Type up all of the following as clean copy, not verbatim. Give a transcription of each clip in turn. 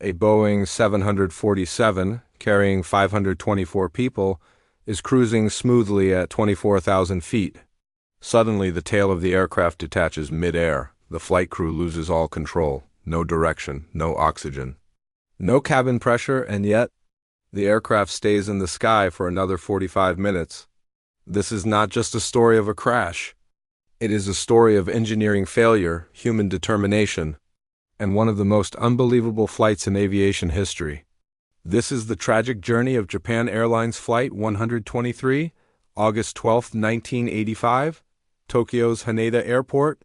A Boeing 747, carrying 524 people, is cruising smoothly at 24,000 feet. Suddenly, the tail of the aircraft detaches mid-air. The flight crew loses all control. No direction, no oxygen, no cabin pressure, and yet the aircraft stays in the sky for another 45 minutes. This is not just a story of a crash. It is a story of engineering failure, human determination, and one of the most unbelievable flights in aviation history. This is the tragic journey of Japan Airlines Flight 123, August 12, 1985, Tokyo's Haneda Airport.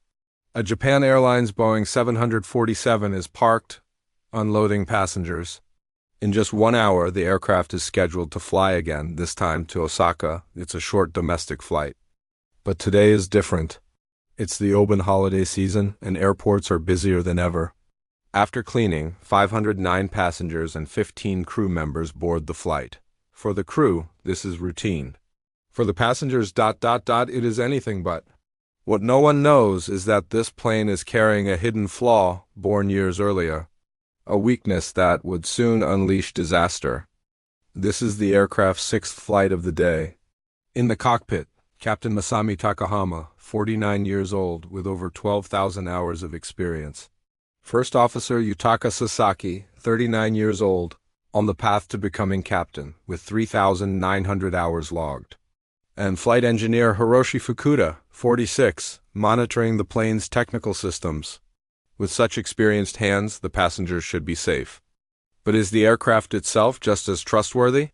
A Japan Airlines Boeing 747 is parked, unloading passengers. In just 1 hour, the aircraft is scheduled to fly again, this time to Osaka. It's a short domestic flight. But today is different. It's the open holiday season, and airports are busier than ever. After cleaning, 509 passengers and 15 crew members board the flight. For the crew, this is routine. For the passengers, it is anything but. What no one knows is that this plane is carrying a hidden flaw born years earlier, a weakness that would soon unleash disaster. This is the aircraft's sixth flight of the day. In the cockpit, Captain Masami Takahama, 49 years old, with over 12,000 hours of experience. First Officer Yutaka Sasaki, 39 years old, on the path to becoming captain, with 3,900 hours logged. And Flight Engineer Hiroshi Fukuda, 46, monitoring the plane's technical systems. With such experienced hands, the passengers should be safe. But is the aircraft itself just as trustworthy?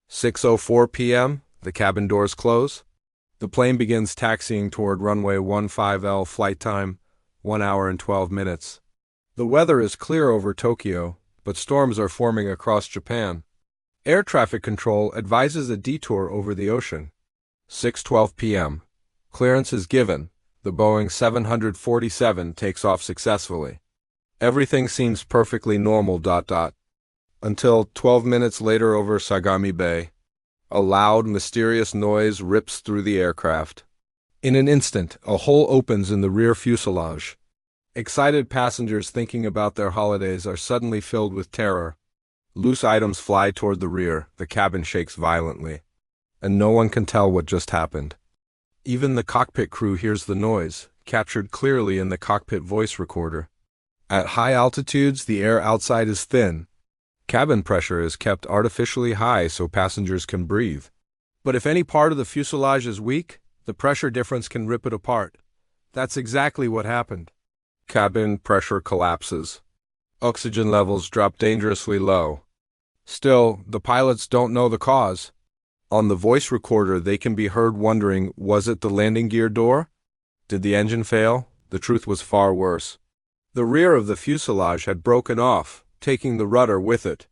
6:04 p.m., the cabin doors close. The plane begins taxiing toward runway 15L, flight time, 1 hour and 12 minutes. The weather is clear over Tokyo, but storms are forming across Japan. Air traffic control advises a detour over the ocean. 6:12 p.m. Clearance is given. The Boeing 747 takes off successfully. Everything seems perfectly normal. Until 12 minutes later over Sagami Bay. A loud, mysterious noise rips through the aircraft. In an instant, a hole opens in the rear fuselage. Excited passengers thinking about their holidays are suddenly filled with terror. Loose items fly toward the rear. The cabin shakes violently, and no one can tell what just happened. Even the cockpit crew hears the noise, captured clearly in the cockpit voice recorder. At high altitudes, the air outside is thin. Cabin pressure is kept artificially high so passengers can breathe. But if any part of the fuselage is weak, the pressure difference can rip it apart. That's exactly what happened. Cabin pressure collapses. Oxygen levels drop dangerously low. Still, the pilots don't know the cause. On the voice recorder, they can be heard wondering, was it the landing gear door? Did the engine fail? The truth was far worse. The rear of the fuselage had broken off, taking the rudder with it.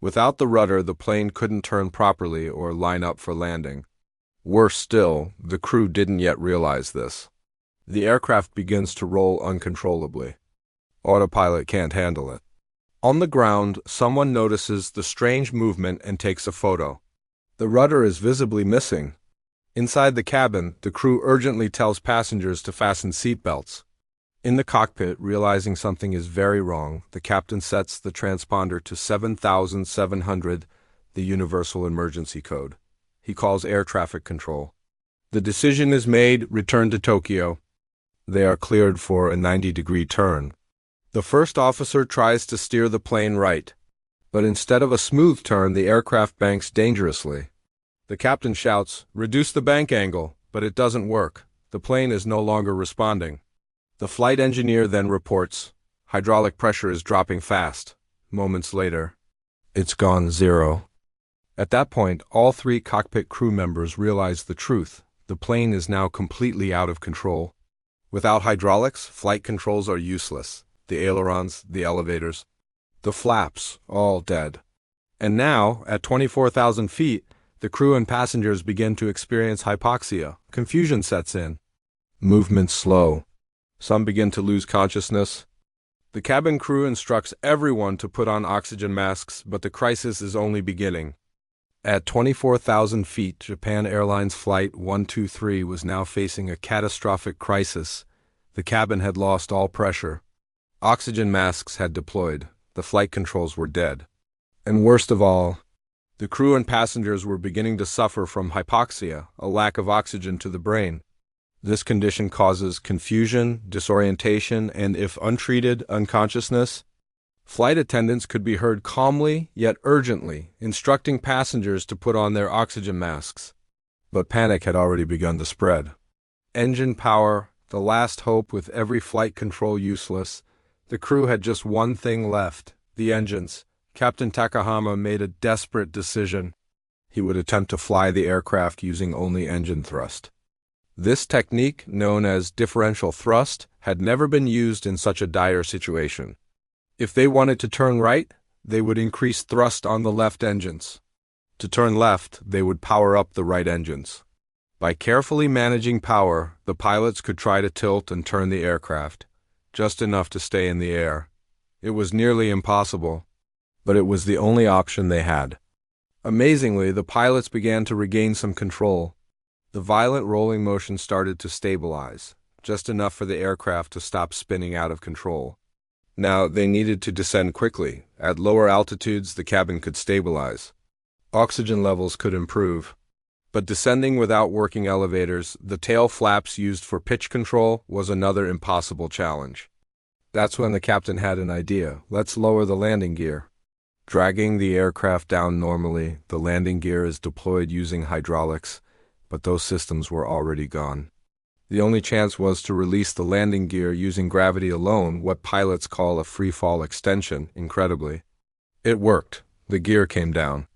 Without the rudder, the plane couldn't turn properly or line up for landing. Worse still, the crew didn't yet realize this. The aircraft begins to roll uncontrollably. Autopilot can't handle it. On the ground, someone notices the strange movement and takes a photo. The rudder is visibly missing. Inside the cabin, the crew urgently tells passengers to fasten seatbelts. In the cockpit, realizing something is very wrong, the captain sets the transponder to 7,700, the Universal Emergency Code. He calls air traffic control. The decision is made, return to Tokyo. They are cleared for a 90-degree turn. The first officer tries to steer the plane right, but instead of a smooth turn, the aircraft banks dangerously. The captain shouts, "Reduce the bank angle," but it doesn't work. The plane is no longer responding. The flight engineer then reports, hydraulic pressure is dropping fast. Moments later, it's gone zero. At that point, all three cockpit crew members realize the truth. The plane is now completely out of control. Without hydraulics, flight controls are useless. The ailerons, the elevators, the flaps, all dead. And now, at 24,000 feet, the crew and passengers begin to experience hypoxia. Confusion sets in. Movement slow. Some begin to lose consciousness. The cabin crew instructs everyone to put on oxygen masks, but the crisis is only beginning. At 24,000 feet, Japan Airlines Flight 123 was now facing a catastrophic crisis. The cabin had lost all pressure. Oxygen masks had deployed, The flight controls were dead. And worst of all, the crew and passengers were beginning to suffer from hypoxia, a lack of oxygen to the brain. This condition causes confusion, disorientation, and if untreated, unconsciousness. Flight attendants could be heard calmly, yet urgently, instructing passengers to put on their oxygen masks. But panic had already begun to spread. Engine power, the last hope with every flight control useless. The crew had just one thing left, the engines. Captain Takahama made a desperate decision. He would attempt to fly the aircraft using only engine thrust. This technique, known as differential thrust, had never been used in such a dire situation. If they wanted to turn right, they would increase thrust on the left engines. To turn left, they would power up the right engines. By carefully managing power, the pilots could try to tilt and turn the aircraft, just enough to stay in the air. It was nearly impossible, but it was the only option they had. Amazingly, the pilots began to regain some control. The violent rolling motion started to stabilize, just enough for the aircraft to stop spinning out of control. Now, they needed to descend quickly. At lower altitudes, the cabin could stabilize. Oxygen levels could improve. But descending without working elevators, the tail flaps used for pitch control, was another impossible challenge. That's when the captain had an idea. Let's lower the landing gear. Dragging the aircraft down normally, the landing gear is deployed using hydraulics, but those systems were already gone. The only chance was to release the landing gear using gravity alone, what pilots call a free-fall extension, incredibly. It worked. The gear came down.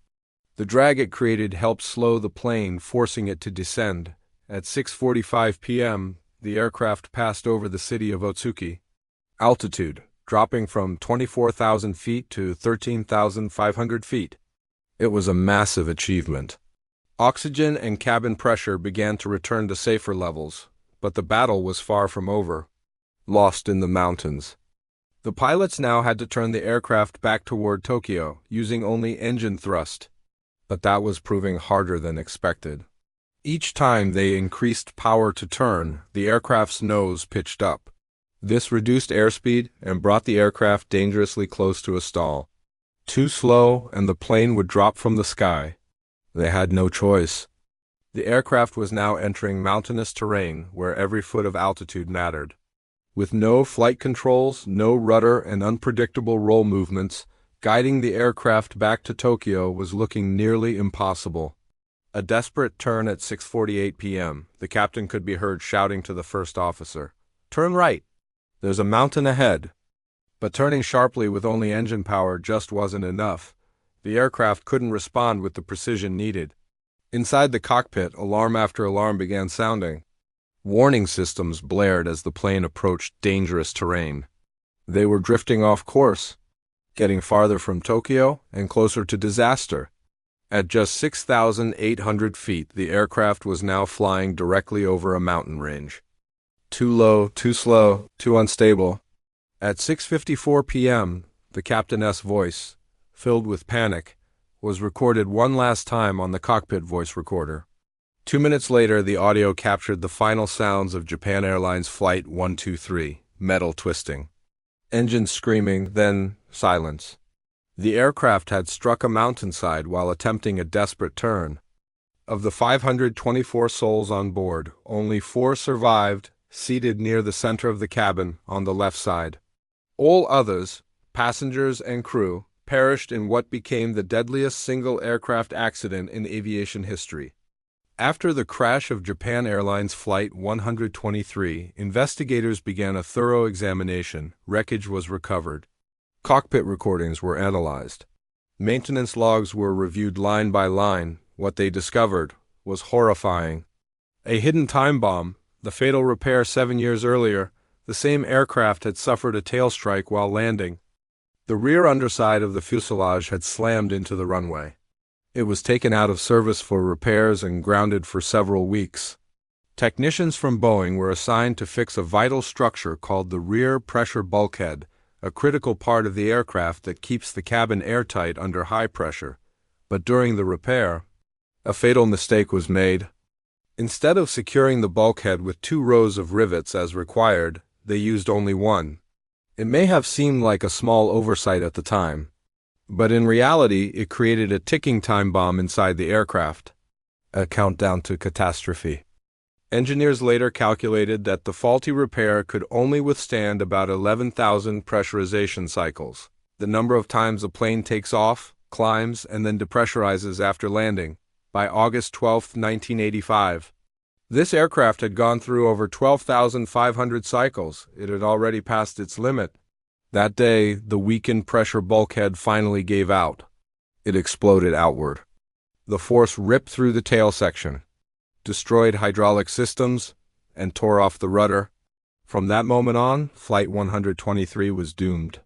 The drag it created helped slow the plane, forcing it to descend. At 6:45 p.m., the aircraft passed over the city of Otsuki. Altitude, dropping from 24,000 feet to 13,500 feet. It was a massive achievement. Oxygen and cabin pressure began to return to safer levels, but the battle was far from over. Lost in the mountains. The pilots now had to turn the aircraft back toward Tokyo, using only engine thrust. But that was proving harder than expected. Each time they increased power to turn, the aircraft's nose pitched up. This reduced airspeed and brought the aircraft dangerously close to a stall. Too slow, and the plane would drop from the sky. They had no choice. The aircraft was now entering mountainous terrain where every foot of altitude mattered. With no flight controls, no rudder, and unpredictable roll movements, guiding the aircraft back to Tokyo was looking nearly impossible. A desperate turn at 6:48 p.m., the captain could be heard shouting to the first officer, "Turn right! There's a mountain ahead." But turning sharply with only engine power just wasn't enough. The aircraft couldn't respond with the precision needed. Inside the cockpit, alarm after alarm began sounding. Warning systems blared as the plane approached dangerous terrain. They were drifting off course, getting farther from Tokyo and closer to disaster. At just 6,800 feet, the aircraft was now flying directly over a mountain range. Too low, too slow, too unstable. At 6:54 p.m., the captain's voice, filled with panic, was recorded one last time on the cockpit voice recorder. 2 minutes later, the audio captured the final sounds of Japan Airlines Flight 123, metal twisting. Engines screaming, then silence. The aircraft had struck a mountainside while attempting a desperate turn. Of the 524 souls on board, only 4 survived, seated near the center of the cabin on the left side. All others, passengers and crew, perished in what became the deadliest single aircraft accident in aviation history. After the crash of Japan Airlines Flight 123, investigators began a thorough examination. Wreckage was recovered. Cockpit recordings were analyzed. Maintenance logs were reviewed line by line. What they discovered was horrifying. A hidden time bomb, the fatal repair 7 years earlier, the same aircraft had suffered a tail strike while landing. The rear underside of the fuselage had slammed into the runway. It was taken out of service for repairs and grounded for several weeks. Technicians from Boeing were assigned to fix a vital structure called the rear pressure bulkhead, a critical part of the aircraft that keeps the cabin airtight under high pressure. But during the repair, a fatal mistake was made. Instead of securing the bulkhead with 2 rows of rivets as required, they used only one. It may have seemed like a small oversight at the time, but in reality it created a ticking time bomb inside the aircraft, a countdown to catastrophe. Engineers later calculated that the faulty repair could only withstand about 11,000 pressurization cycles, the number of times a plane takes off, climbs, and then depressurizes after landing, by August 12, 1985. This aircraft had gone through over 12,500 cycles. It had already passed its limit. That day, the weakened pressure bulkhead finally gave out. It exploded outward. The force ripped through the tail section, destroyed hydraulic systems, and tore off the rudder. From that moment on, Flight 123 was doomed.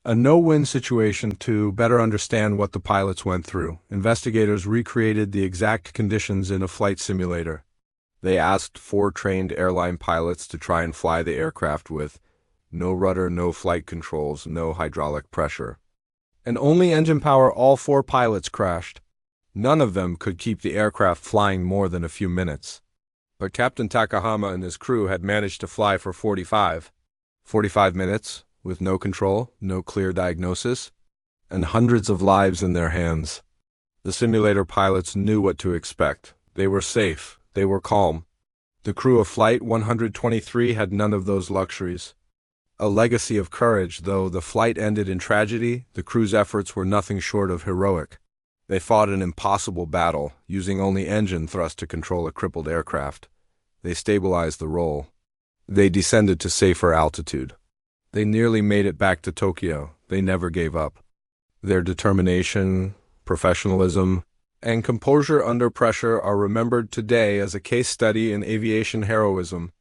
A no-win situation. To better understand what the pilots went through, investigators recreated the exact conditions in a flight simulator. They asked 4 trained airline pilots to try and fly the aircraft with no rudder, no flight controls, no hydraulic pressure, and only engine power. All 4 pilots crashed. None of them could keep the aircraft flying more than a few minutes. But Captain Takahama and his crew had managed to fly for 45 minutes, with no control, no clear diagnosis, and hundreds of lives in their hands. The simulator pilots knew what to expect. They were safe. They were calm. The crew of Flight 123 had none of those luxuries. A legacy of courage. Though the flight ended in tragedy, the crew's efforts were nothing short of heroic. They fought an impossible battle, using only engine thrust to control a crippled aircraft. They stabilized the roll. They descended to safer altitude. They nearly made it back to Tokyo. They never gave up. Their determination, professionalism, and composure under pressure are remembered today as a case study in aviation heroism.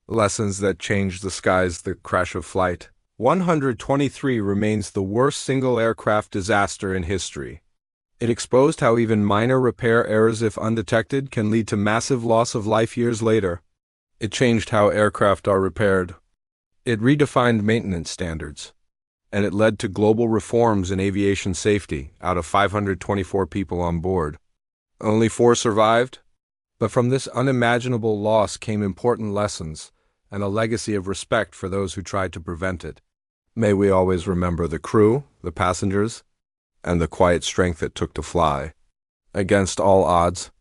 Lessons that changed the skies. The crash of Flight 123 remains the worst single aircraft disaster in history. It exposed how even minor repair errors, if undetected, can lead to massive loss of life years later. It changed how aircraft are repaired. It redefined maintenance standards. And it led to global reforms in aviation safety. Out of 524 people on board, only 4 survived. But from this unimaginable loss came important lessons and a legacy of respect for those who tried to prevent it. May we always remember the crew, the passengers, and the quiet strength it took to fly, against all odds,